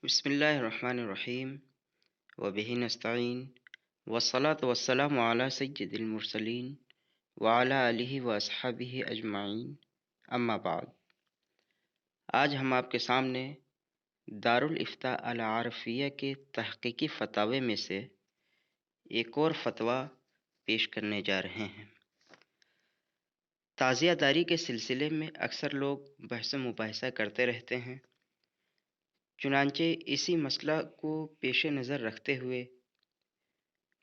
بسم الله الرحمن الرحيم وبه نستعين والصلاة والسلام على سيد المرسلين وعلى آلہ وأصحابہ اجمعین اما بعد۔ آج ہم آپ کے سامنے دارالافتاء العارفیہ کے تحقیقی فتاوی میں سے ایک اور فتویٰ پیش کرنے جا رہے ہیں۔ تعزیہ داری کے سلسلے میں اکثر لوگ بحث و مباحثہ کرتے رہتے ہیں، چنانچہ اسی مسئلہ کو پیش نظر رکھتے ہوئے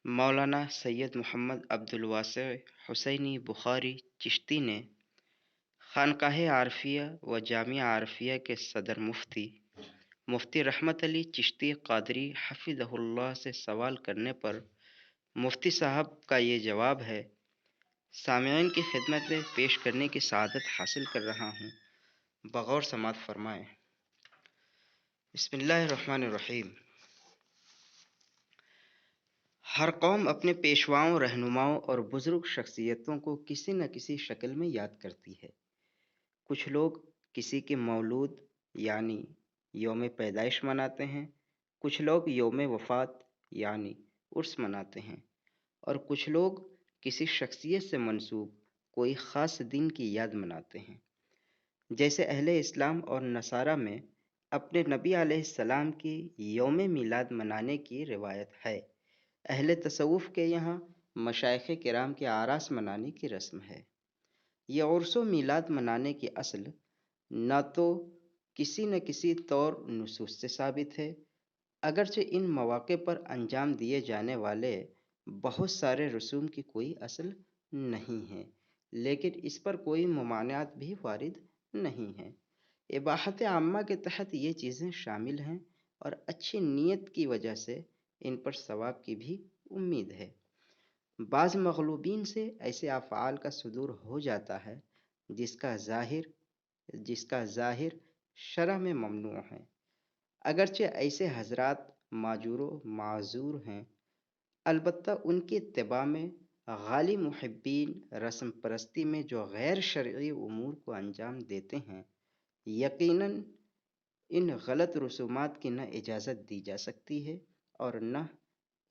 مولانا سید محمد عبد الواسع حسینی بخاری چشتی نے خانقاہ عارفیہ و جامعہ عارفیہ کے صدر مفتی رحمت علی چشتی قادری حفظہ اللہ سے سوال کرنے پر مفتی صاحب کا یہ جواب ہے، سامعین کی خدمت میں پیش کرنے کی سعادت حاصل کر رہا ہوں، بغور سماعت فرمائیں۔ بسم اللہ الرحمن الرحیم۔ ہر قوم اپنے پیشواؤں، رہنماؤں اور بزرگ شخصیتوں کو کسی نہ کسی شکل میں یاد کرتی ہے۔ کچھ لوگ کسی کے مولود یعنی یوم پیدائش مناتے ہیں، کچھ لوگ یوم وفات یعنی عرس مناتے ہیں، اور کچھ لوگ کسی شخصیت سے منسوب کوئی خاص دن کی یاد مناتے ہیں۔ جیسے اہل اسلام اور نصارہ میں اپنے نبی علیہ السلام کی یوم میلاد منانے کی روایت ہے، اہل تصوف کے یہاں مشائخ کرام کے آراس منانے کی رسم ہے۔ یہ عرس و میلاد منانے کی اصل نہ تو کسی نہ کسی طور نصوص سے ثابت ہے، اگرچہ ان مواقع پر انجام دیے جانے والے بہت سارے رسوم کی کوئی اصل نہیں ہے، لیکن اس پر کوئی ممانعت بھی وارد نہیں ہے۔ اباحت عامہ کے تحت یہ چیزیں شامل ہیں اور اچھی نیت کی وجہ سے ان پر ثواب کی بھی امید ہے۔ بعض مغلوبین سے ایسے افعال کا صدور ہو جاتا ہے جس کا ظاہر شرع میں ممنوع ہے، اگرچہ ایسے حضرات ماجور و معذور ہیں، البتہ ان کی اتباع میں غالی محبین رسم پرستی میں جو غیر شرعی امور کو انجام دیتے ہیں، یقیناً ان غلط رسومات کی نہ اجازت دی جا سکتی ہے اور نہ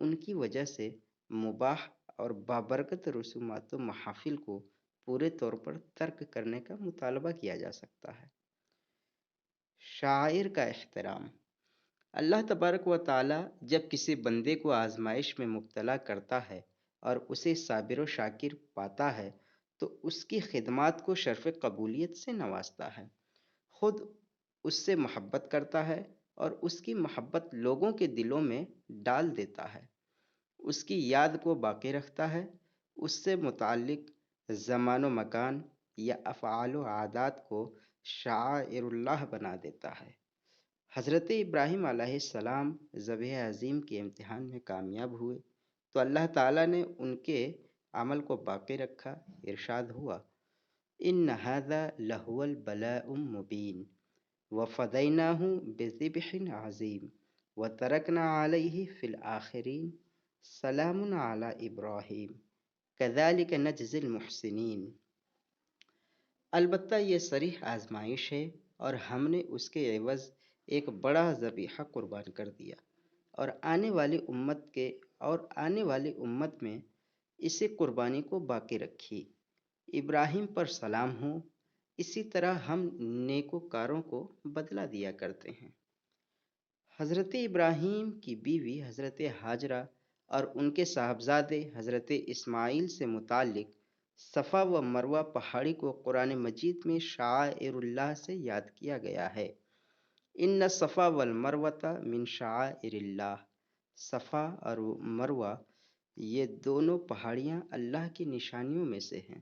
ان کی وجہ سے مباح اور بابرکت رسومات و محافل کو پورے طور پر ترک کرنے کا مطالبہ کیا جا سکتا ہے۔ شاعر کا احترام۔ اللہ تبارک و تعالی جب کسی بندے کو آزمائش میں مبتلا کرتا ہے اور اسے صابر و شاکر پاتا ہے تو اس کی خدمات کو شرف قبولیت سے نوازتا ہے، خود اس سے محبت کرتا ہے اور اس کی محبت لوگوں کے دلوں میں ڈال دیتا ہے، اس کی یاد کو باقی رکھتا ہے، اس سے متعلق زمان و مکان یا افعال و عادات کو شعائر اللہ بنا دیتا ہے۔ حضرت ابراہیم علیہ السلام ذبح عظیم کے امتحان میں کامیاب ہوئے تو اللہ تعالیٰ نے ان کے عمل کو باقی رکھا۔ ارشاد ہوا، ان ھذا لہو البلاء المبین وفدیناہ بذبح عظیم وترکنا علیہ فی الآخرین سلام علی ابراہیم کذالک نجزی المحسنین۔ البتہ یہ صریح آزمائش ہے اور ہم نے اس کے عوض ایک بڑا ذبیحہ قربان کر دیا اور آنے والی امت میں اسی قربانی کو باقی رکھی۔ ابراہیم پر سلام ہو، اسی طرح ہم نیکوکاروں کو بدلہ دیا کرتے ہیں۔ حضرت ابراہیم کی بیوی حضرت ہاجرہ اور ان کے صاحبزادے حضرت اسماعیل سے متعلق صفا و مروہ پہاڑی کو قرآن مجید میں شعائر اللہ سے یاد کیا گیا ہے۔ ان الصفا والمروۃ من شعائر اللہ۔ صفا اور مروہ یہ دونوں پہاڑیاں اللہ کی نشانیوں میں سے ہیں۔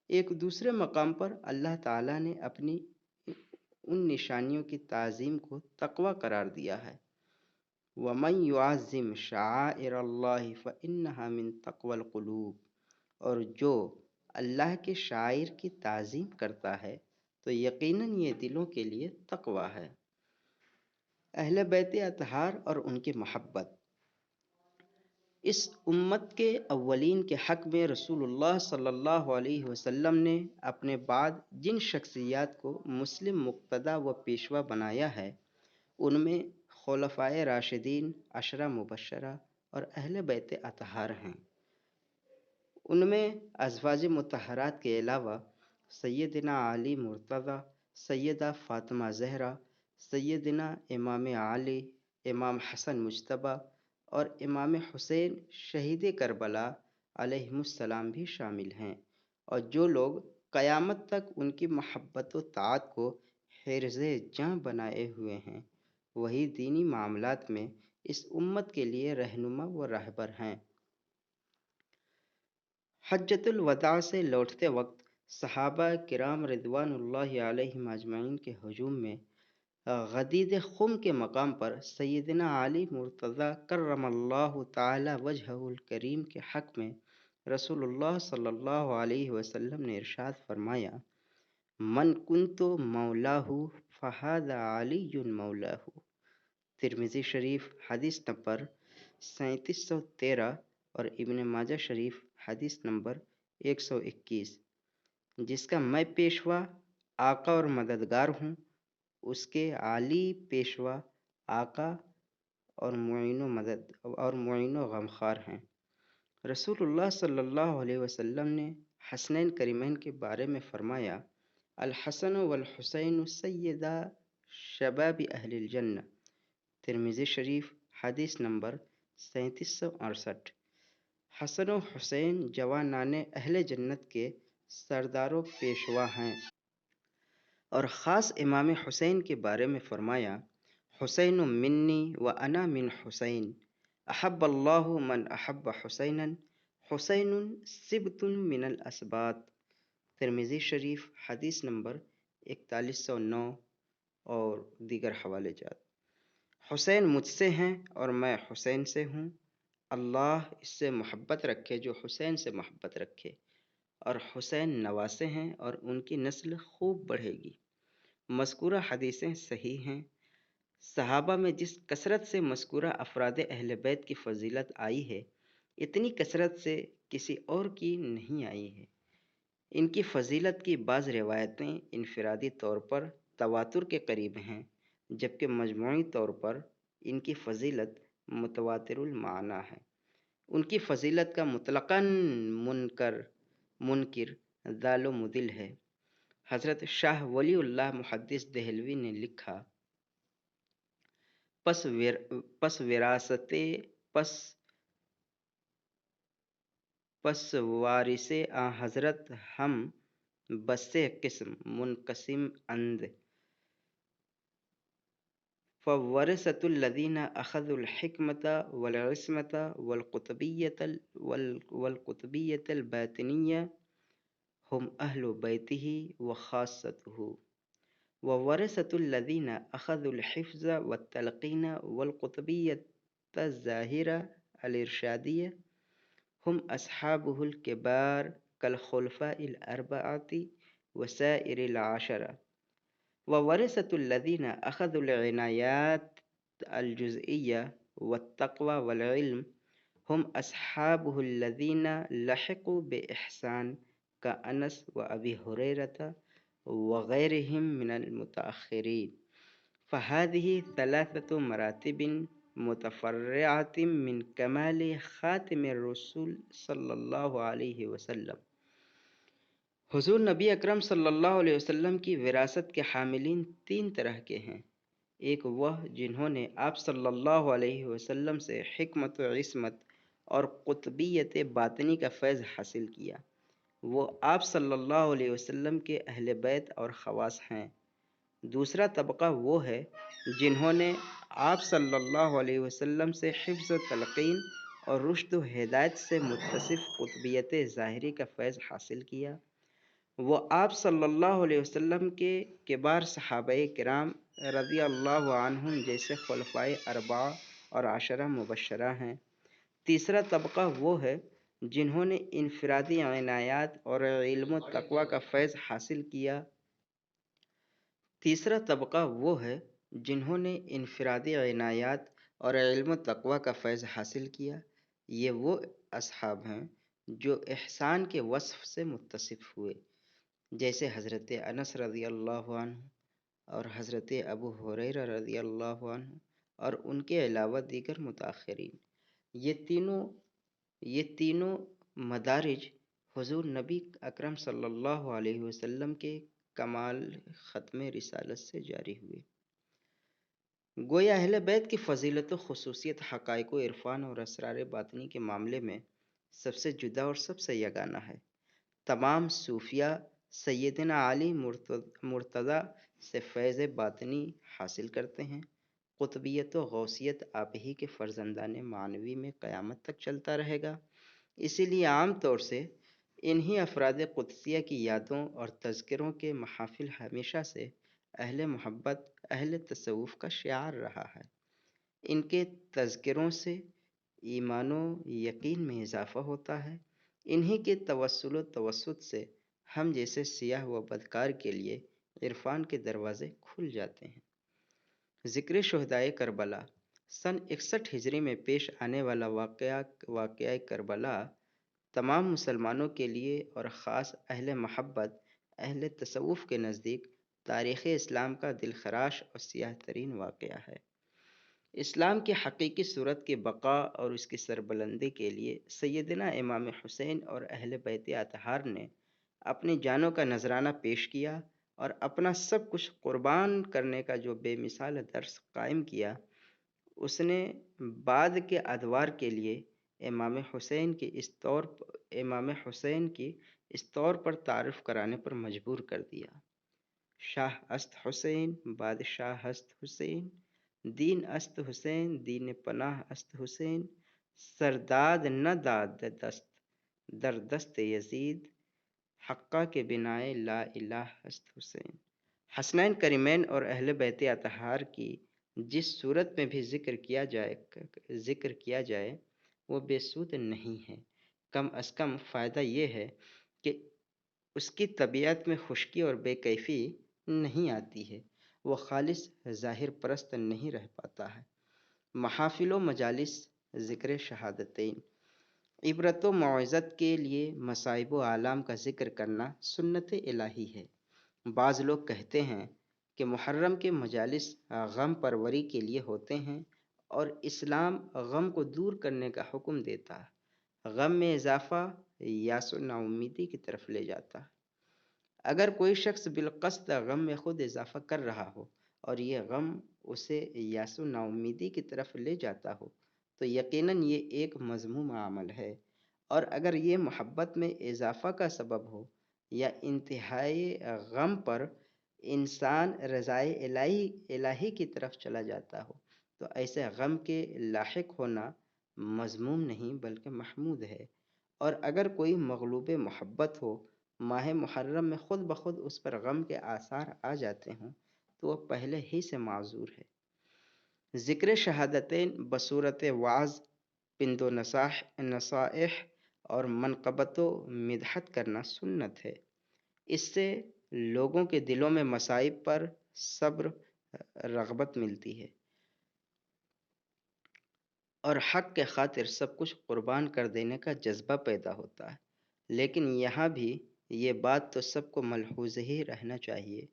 ایک دوسرے مقام پر اللہ تعالیٰ نے اپنی ان نشانیوں کی تعظیم کو تقویٰ قرار دیا ہے۔ وَمَن يُعَظِّمْ شَعَائِرَ اللَّهِ فَإِنَّهَا مِن تَقْوَى الْقُلُوبِ، اور جو اللہ کے شعائر کی تعظیم کرتا ہے تو یقیناً یہ دلوں کے لیے تقویٰ ہے۔ اہل بیت اطہار اور ان کی محبت۔ اس امت کے اولین کے حق میں رسول اللہ صلی اللہ علیہ وسلم نے اپنے بعد جن شخصیات کو مسلم مقتدی و پیشوا بنایا ہے، ان میں خلفائے راشدین، عشرہ مبشرہ اور اہل بیت اطہار ہیں۔ ان میں ازواج مطہرات کے علاوہ سیدنا علی مرتضی، سیدہ فاطمہ زہرا، سیدنا امام علی، امام حسن مجتبیٰ اور امام حسین شہید کربلا علیہم السلام بھی شامل ہیں، اور جو لوگ قیامت تک ان کی محبت و طاعت کو حرز جاں بنائے ہوئے ہیں، وہی دینی معاملات میں اس امت کے لیے رہنما و رہبر ہیں۔ حجۃ الوداع سے لوٹتے وقت صحابہ کرام رضوان اللہ علیہم اجمعین کے ہجوم میں غدید خم کے مقام پر سیدنا علی مرتضی کرم اللہ تعالی وجہہ الکریم کے حق میں رسول اللہ صلی اللہ علیہ وسلم نے ارشاد فرمایا: من کنت مولاہ فہذا علی مولاہ۔ ترمذی شریف حدیث نمبر 3713 اور ابن ماجہ شریف حدیث نمبر 121۔ جس کا میں پیشوا، آقا اور مددگار ہوں، اس کے علی پیشوا، آقا اور معین و غمخوار ہیں۔ رسول اللہ صلی اللہ علیہ وسلم نے حسنین کریمین کے بارے میں فرمایا: الحسن والحسین سیدا شباب اہل الجنہ۔ ترمذی شریف حدیث نمبر 3768۔ حسن و حسین جوانان اہل جنت کے سردار و پیشوا ہیں۔ اور خاص امام حسین کے بارے میں فرمایا: حسین منی و انا من حسین، احب اللہ من احب حسینا، حسین سبت من الاسباط۔ ترمذی شریف حدیث نمبر 4109 اور دیگر حوالے جات۔ حسین مجھ سے ہیں اور میں حسین سے ہوں، اللہ اس سے محبت رکھے جو حسین سے محبت رکھے، اور حسین نواسے ہیں اور ان کی نسل خوب بڑھے گی۔ مذکورہ حدیثیں صحیح ہیں۔ صحابہ میں جس کثرت سے مذکورہ افراد اہل بیت کی فضیلت آئی ہے، اتنی کثرت سے کسی اور کی نہیں آئی ہے۔ ان کی فضیلت کی بعض روایتیں انفرادی طور پر تواتر کے قریب ہیں، جبکہ مجموعی طور پر ان کی فضیلت متواتر المعنی ہے۔ ان کی فضیلت کا مطلقاً منکر ضال و مضل ہے۔ حضرت شاہ ولی اللہ محدث دہلوی نے لکھا: پس وارث آن حضرت ہم بسے قسم منقسم اند، فورثة الذین اخذوا الحکمة والعصمة والقطبیة الباطنیة هم اہل بیتہ وخاصته، وورثة الذین اخذوا الحفظ والتلقین والقطبیة الظاہرة الارشادیة هم اصحابہ الکبار کالخلفاء الاربعة وسائر العشرة، وورثة الذین اخذوا العنایات الجزئیة والتقوى والعلم هم اصحابہ الذین لحقوا بإحسان كأنس وأبي هريرة وغيرهم من المتأخرين، فهذه ثلاثة مراتب متفرعة من كمال خاتم الرسول صلی اللہ علیہ وسلم۔ حضور نبی اکرم صلی اللہ علیہ وسلم کی وراثت کے حاملین تین طرح کے ہیں۔ ایک وہ جنہوں نے آپ صلی اللہ علیہ وسلم سے حکمت و عصمت اور قطبیت باطنی کا فیض حاصل کیا، وہ آپ صلی اللہ علیہ وسلم کے اہل بیت اور خواص ہیں۔ دوسرا طبقہ وہ ہے جنہوں نے آپ صلی اللہ علیہ وسلم سے حفظ و تلقین اور رشد و ہدایت سے متصف قطبیت ظاہری کا فیض حاصل کیا، وہ آپ صلی اللہ علیہ وسلم کے کبار صحابہ کرام رضی اللہ عنہم جیسے خلفائے اربعہ اور عشرہ مبشرہ ہیں۔ تیسرا طبقہ وہ ہے جنہوں نے انفرادی عنایات اور علم و تقوی کا فیض حاصل کیا۔ تیسرا طبقہ وہ ہے جنہوں نے انفرادی عنایات اور علم و تقوی کا فیض حاصل کیا۔ یہ وہ اصحاب ہیں جو احسان کے وصف سے متصف ہوئے، جیسے حضرت انس رضی اللہ عنہ اور حضرت ابو ہریرہ رضی اللہ عنہ اور ان کے علاوہ دیگر متاخرین، یہ تینوں یہ تینوں مدارج حضور نبی اکرم صلی اللہ علیہ وسلم کے کمال ختم رسالت سے جاری ہوئے۔ گویا اہل بیت کی فضیلت و خصوصیت حقائق و عرفان اور اسرار باطنی کے معاملے میں سب سے جدا اور سب سے یگانہ ہے۔ تمام صوفیہ سیدنا علی مرتضی سے فیض باطنی حاصل کرتے ہیں۔ قطبیت و غوثیت آپ ہی کے فرزندان معنوی میں قیامت تک چلتا رہے گا۔ اسی لیے عام طور سے انہی افراد قدسیہ کی یادوں اور تذکروں کے محافل ہمیشہ سے اہل محبت، اہل تصوف کا شعار رہا ہے۔ ان کے تذکروں سے ایمان و یقین میں اضافہ ہوتا ہے۔ انہی کے توسل و توسط سے ہم جیسے سیاہ و بدکار کے لیے عرفان کے دروازے کھل جاتے ہیں۔ ذکر شہدائے کربلا۔ سن 61 ہجری میں پیش آنے والا واقعہ کربلا تمام مسلمانوں کے لیے اور خاص اہل محبت، اہل تصوف کے نزدیک تاریخ اسلام کا دلخراش اور سیاہ ترین واقعہ ہے۔ اسلام کی حقیقی صورت کی بقا اور اس کی سربلندی کے لیے سیدنا امام حسین اور اہل بیت اطہار نے اپنی جانوں کا نذرانہ پیش کیا اور اپنا سب کچھ قربان کرنے کا جو بے مثال درس قائم کیا، اس نے بعد کے ادوار کے لیے امام حسین کی اس طور پر تعارف کرانے پر مجبور کر دیا: شاہ است حسین، بادشاہ است حسین، دین است حسین، دین پناہ است حسین، سرداد نہ داد دست در دست یزید، حقہ کے بنائے لا الہ است حسین۔ حسنین کریمین اور اہل بیت اطہار کی جس صورت میں بھی ذکر کیا جائے وہ بے سود نہیں ہے۔ کم از کم فائدہ یہ ہے کہ اس کی طبیعت میں خشکی اور بے کیفی نہیں آتی ہے، وہ خالص ظاہر پرست نہیں رہ پاتا ہے۔ محافل و مجالس ذکر شہادتین۔ عبرت و موعظت کے لیے مصائب و آلام کا ذکر کرنا سنت الہی ہے۔ بعض لوگ کہتے ہیں کہ محرم کے مجالس غم پروری کے لیے ہوتے ہیں اور اسلام غم کو دور کرنے کا حکم دیتا ہے۔ غم میں اضافہ یاس و ناامیدی کی طرف لے جاتا ہے۔ اگر کوئی شخص بالقصد غم میں خود اضافہ کر رہا ہو اور یہ غم اسے یاس و ناامیدی کی طرف لے جاتا ہو تو یقیناً یہ ایک مذموم عمل ہے، اور اگر یہ محبت میں اضافہ کا سبب ہو یا انتہائی غم پر انسان رضائے الہی کی طرف چلا جاتا ہو تو ایسے غم کے لاحق ہونا مذموم نہیں بلکہ محمود ہے۔ اور اگر کوئی مغلوب محبت ہو، ماہ محرم میں خود بخود اس پر غم کے آثار آ جاتے ہوں تو وہ پہلے ہی سے معذور ہے۔ ذکر شہادتین بصورت وعظ، پند و نصائح اور منقبت و مدحت کرنا سنت ہے۔ اس سے لوگوں کے دلوں میں مصائب پر صبر، رغبت ملتی ہے اور حق کے خاطر سب کچھ قربان کر دینے کا جذبہ پیدا ہوتا ہے۔ لیکن یہاں بھی یہ بات تو سب کو ملحوظ ہی رہنا چاہیے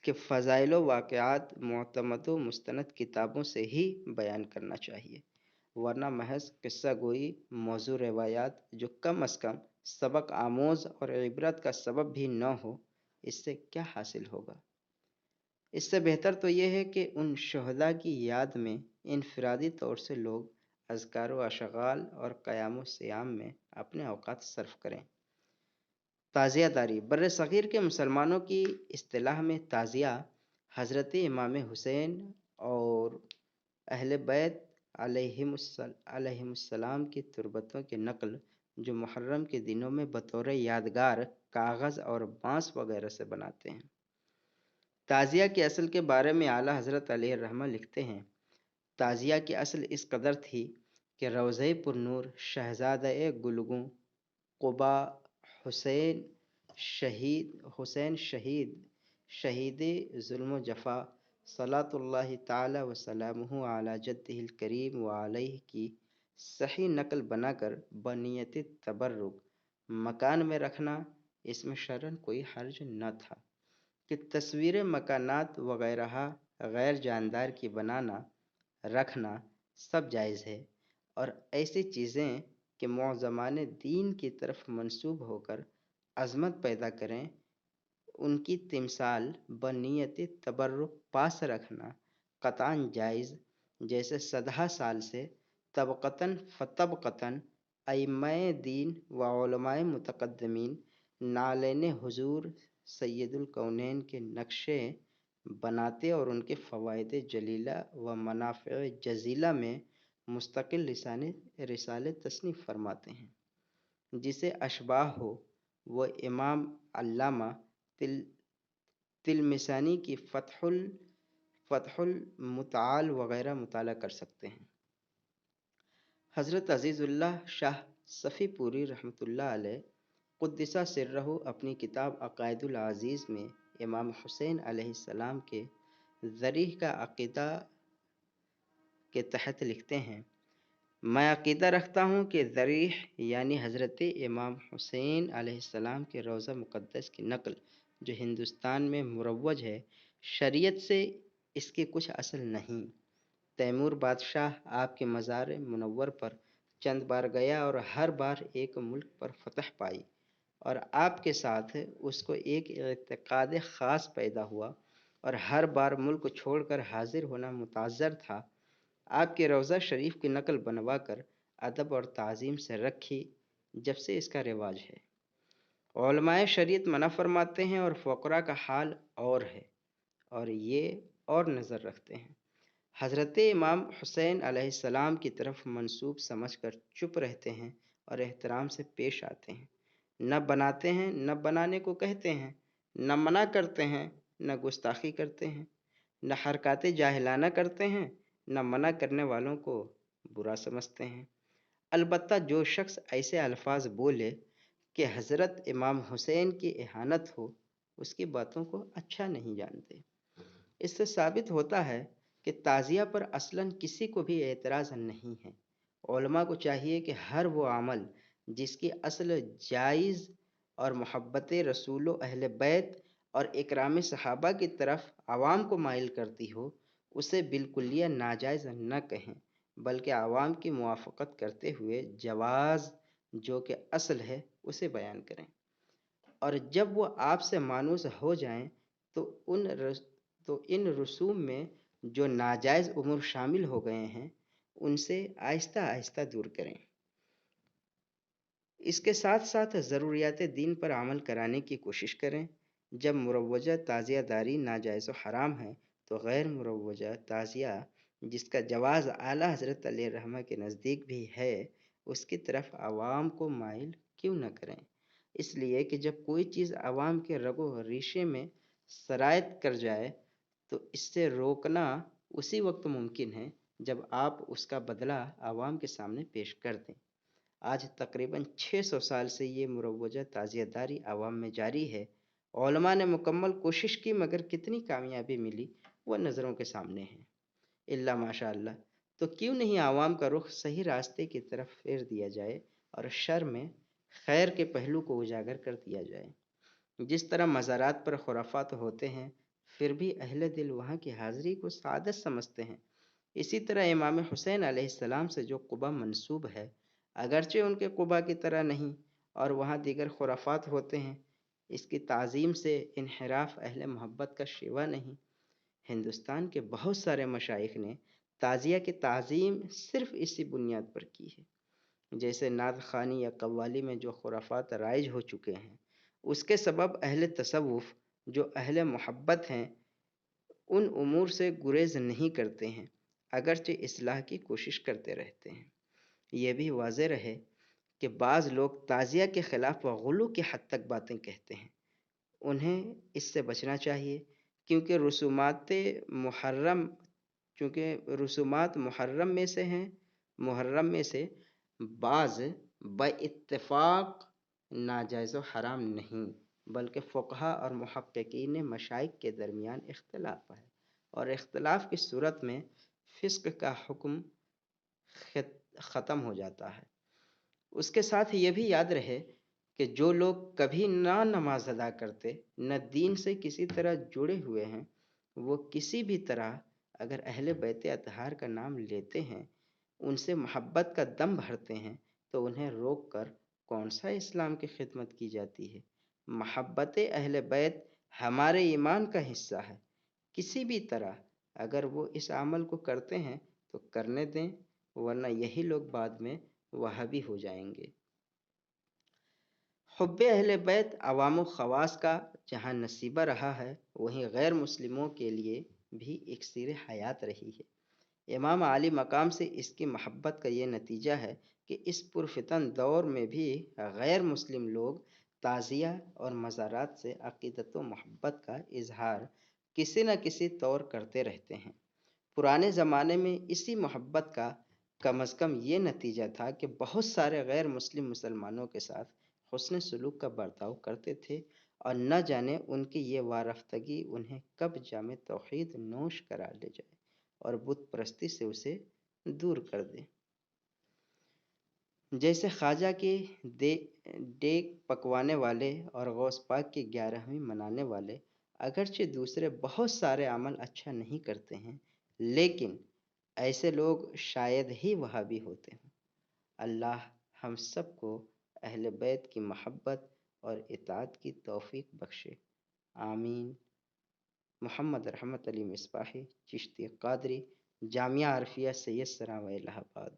کہ فضائل و واقعات معتمد و مستند کتابوں سے ہی بیان کرنا چاہیے، ورنہ محض قصہ گوئی، موضوع روایات جو کم از کم سبق آموز اور عبرت کا سبب بھی نہ ہو، اس سے کیا حاصل ہوگا؟ اس سے بہتر تو یہ ہے کہ ان شہداء کی یاد میں انفرادی طور سے لوگ اذکار و اشغال اور قیام و صیام میں اپنے اوقات صرف کریں۔ تعزیہ داری۔ بر صغیر کے مسلمانوں کی اصطلاح میں تعزیہ حضرت امام حسین اور اہل بیت علیہم السلام کی تربتوں کی نقل جو محرم کے دنوں میں بطور یادگار کاغذ اور بانس وغیرہ سے بناتے ہیں۔ تعزیہ کی اصل کے بارے میں اعلیٰ حضرت علیہ الرحمہ لکھتے ہیں: تعزیہ کی اصل اس قدر تھی کہ روضہ پر نور شہزادہ گلگوں قبا حسین شہید ظلم و جفا صلاۃ اللہ تعالی وسلامہ علی جدہ الکریم وعلیہ کی صحیح نقل بنا کر بنیت تبرک مکان میں رکھنا، اس میں شرعاً کوئی حرج نہ تھا کہ تصویر مکانات وغیرہ غیر جاندار کی بنانا رکھنا سب جائز ہے، اور ایسی چیزیں کہ معظمان دین کی طرف منسوب ہو کر عظمت پیدا کریں، ان کی تمثال بنیت تبرک پاس رکھنا قطعاً جائز، جیسے 100 سال سے طبقتاً فطبقتاً ائمہ دین و علماء متقدمین نالین حضور سید الکونین کے نقشے بناتے اور ان کے فوائد جلیلہ و منافع جزیلہ میں مستقل رسالے تصنیف فرماتے ہیں۔ جسے اشباہ ہو وہ امام علامہ تلمسانی کی فتح المتعال وغیرہ مطالعہ کر سکتے ہیں۔ حضرت عزیز اللہ شاہ صفی پوری رحمۃ اللہ علیہ قدس سرہ اپنی کتاب عقائد العزیز میں امام حسین علیہ السلام کے ذریح کا عقیدہ کے تحت لکھتے ہیں: میں عقیدہ رکھتا ہوں کہ ذریح یعنی حضرت امام حسین علیہ السلام کے روضہ مقدس کی نقل جو ہندوستان میں مروج ہے، شریعت سے اس کے کچھ اصل نہیں۔ تیمور بادشاہ آپ کے مزار منور پر چند بار گیا اور ہر بار ایک ملک پر فتح پائی، اور آپ کے ساتھ اس کو ایک اعتقاد خاص پیدا ہوا اور ہر بار ملک چھوڑ کر حاضر ہونا متعذر تھا۔ آپ کے روضہ شریف کی نقل بنوا کر ادب اور تعظیم سے رکھی، جب سے اس کا رواج ہے۔ علماء شریعت منع فرماتے ہیں اور فقراء کا حال اور ہے، اور یہ اور نظر رکھتے ہیں۔ حضرت امام حسین علیہ السلام کی طرف منسوب سمجھ کر چپ رہتے ہیں اور احترام سے پیش آتے ہیں، نہ بناتے ہیں، نہ بنانے کو کہتے ہیں، نہ منع کرتے ہیں، نہ گستاخی کرتے ہیں، نہ حرکات جاہلانہ کرتے ہیں، نہ منع کرنے والوں کو برا سمجھتے ہیں۔ البتہ جو شخص ایسے الفاظ بولے کہ حضرت امام حسین کی اہانت ہو، اس کی باتوں کو اچھا نہیں جانتے۔ اس سے ثابت ہوتا ہے کہ تعزیہ پر اصلاً کسی کو بھی اعتراض نہیں ہے۔ علماء کو چاہیے کہ ہر وہ عمل جس کی اصل جائز اور محبت رسول و اہل بیت اور اکرام صحابہ کی طرف عوام کو مائل کرتی ہو، اسے بالکلیہ ناجائز نہ کہیں، بلکہ عوام کی موافقت کرتے ہوئے جواز جو کہ اصل ہے اسے بیان کریں، اور جب وہ آپ سے مانوس ہو جائیں تو ان رسوم میں جو ناجائز امور شامل ہو گئے ہیں ان سے آہستہ آہستہ دور کریں۔ اس کے ساتھ ساتھ ضروریات دین پر عمل کرانے کی کوشش کریں۔ جب مروجہ تعزیہ داری ناجائز و حرام ہے تو غیر مروجہ تعزیہ جس کا جواز اعلیٰ حضرت علیہ الرحمہ کے نزدیک بھی ہے، اس کی طرف عوام کو مائل کیوں نہ کریں؟ اس لیے کہ جب کوئی چیز عوام کے رگ و ریشے میں سرایت کر جائے تو اس سے روکنا اسی وقت ممکن ہے جب آپ اس کا بدلہ عوام کے سامنے پیش کر دیں۔ آج تقریباً 600 سال سے یہ مروجہ تعزیہ داری عوام میں جاری ہے۔ علماء نے مکمل کوشش کی مگر کتنی کامیابی ملی وہ نظروں کے سامنے ہے۔ اللہ ماشاء اللہ، تو کیوں نہیں عوام کا رخ صحیح راستے کی طرف پھیر دیا جائے اور شر میں خیر کے پہلو کو اجاگر کر دیا جائے۔ جس طرح مزارات پر خرافات ہوتے ہیں پھر بھی اہل دل وہاں کی حاضری کو سعادت سمجھتے ہیں، اسی طرح امام حسین علیہ السلام سے جو قبہ منسوب ہے، اگرچہ ان کے قبہ کی طرح نہیں اور وہاں دیگر خرافات ہوتے ہیں، اس کی تعظیم سے انحراف اہل محبت کا شیوا نہیں۔ ہندوستان کے بہت سارے مشائخ نے تعزیہ کی تعظیم صرف اسی بنیاد پر کی ہے۔ جیسے نعت خوانی یا قوالی میں جو خرافات رائج ہو چکے ہیں، اس کے سبب اہل تصوف جو اہل محبت ہیں ان امور سے گریز نہیں کرتے ہیں، اگرچہ اصلاح کی کوشش کرتے رہتے ہیں۔ یہ بھی واضح رہے کہ بعض لوگ تعزیہ کے خلاف و غلو کی حد تک باتیں کہتے ہیں، انہیں اس سے بچنا چاہیے، کیونکہ رسومات محرم میں سے بعض باتفاق ناجائز و حرام نہیں، بلکہ فقہا اور محققین مشائخ کے درمیان اختلاف ہے، اور اختلاف کی صورت میں فسق کا حکم ختم ہو جاتا ہے۔ اس کے ساتھ یہ بھی یاد رہے کہ جو لوگ کبھی نہ نماز ادا کرتے، نہ دین سے کسی طرح جڑے ہوئے ہیں، وہ کسی بھی طرح اگر اہل بیت اطہار کا نام لیتے ہیں، ان سے محبت کا دم بھرتے ہیں، تو انہیں روک کر کون سا اسلام کی خدمت کی جاتی ہے؟ محبت اہل بیت ہمارے ایمان کا حصہ ہے۔ کسی بھی طرح اگر وہ اس عمل کو کرتے ہیں تو کرنے دیں، ورنہ یہی لوگ بعد میں وہابی ہو جائیں گے۔ حب اہل بیت عوام و خواص کا جہاں نصیبہ رہا ہے، وہیں غیر مسلموں کے لیے بھی اکسیر حیات رہی ہے۔ امام علی مقام سے اس کی محبت کا یہ نتیجہ ہے کہ اس پرفتن دور میں بھی غیر مسلم لوگ تعزیہ اور مزارات سے عقیدت و محبت کا اظہار کسی نہ کسی طور کرتے رہتے ہیں۔ پرانے زمانے میں اسی محبت کا کم از کم یہ نتیجہ تھا کہ بہت سارے غیر مسلم مسلمانوں کے ساتھ حسن سلوک کا برتاؤ کرتے تھے، اور نہ جانے ان کی یہ وارفتگی انہیں کب جام توحید نوش کرا لے جائے اور بت پرستی سے اسے دور کر دے۔ جیسے خواجہ کے ڈیک پکوانے والے اور غوث پاک کی 11ویں منانے والے اگرچہ دوسرے بہت سارے عمل اچھا نہیں کرتے ہیں، لیکن ایسے لوگ شاید ہی وہابی ہوتے ہوں۔ اللہ ہم سب کو اہل بیت کی محبت اور اطاعت کی توفیق بخشے، آمین۔ محمد رحمت علی مصباحی، چشتی قادری، جامعہ عرفیہ سید سرا، الہ آباد۔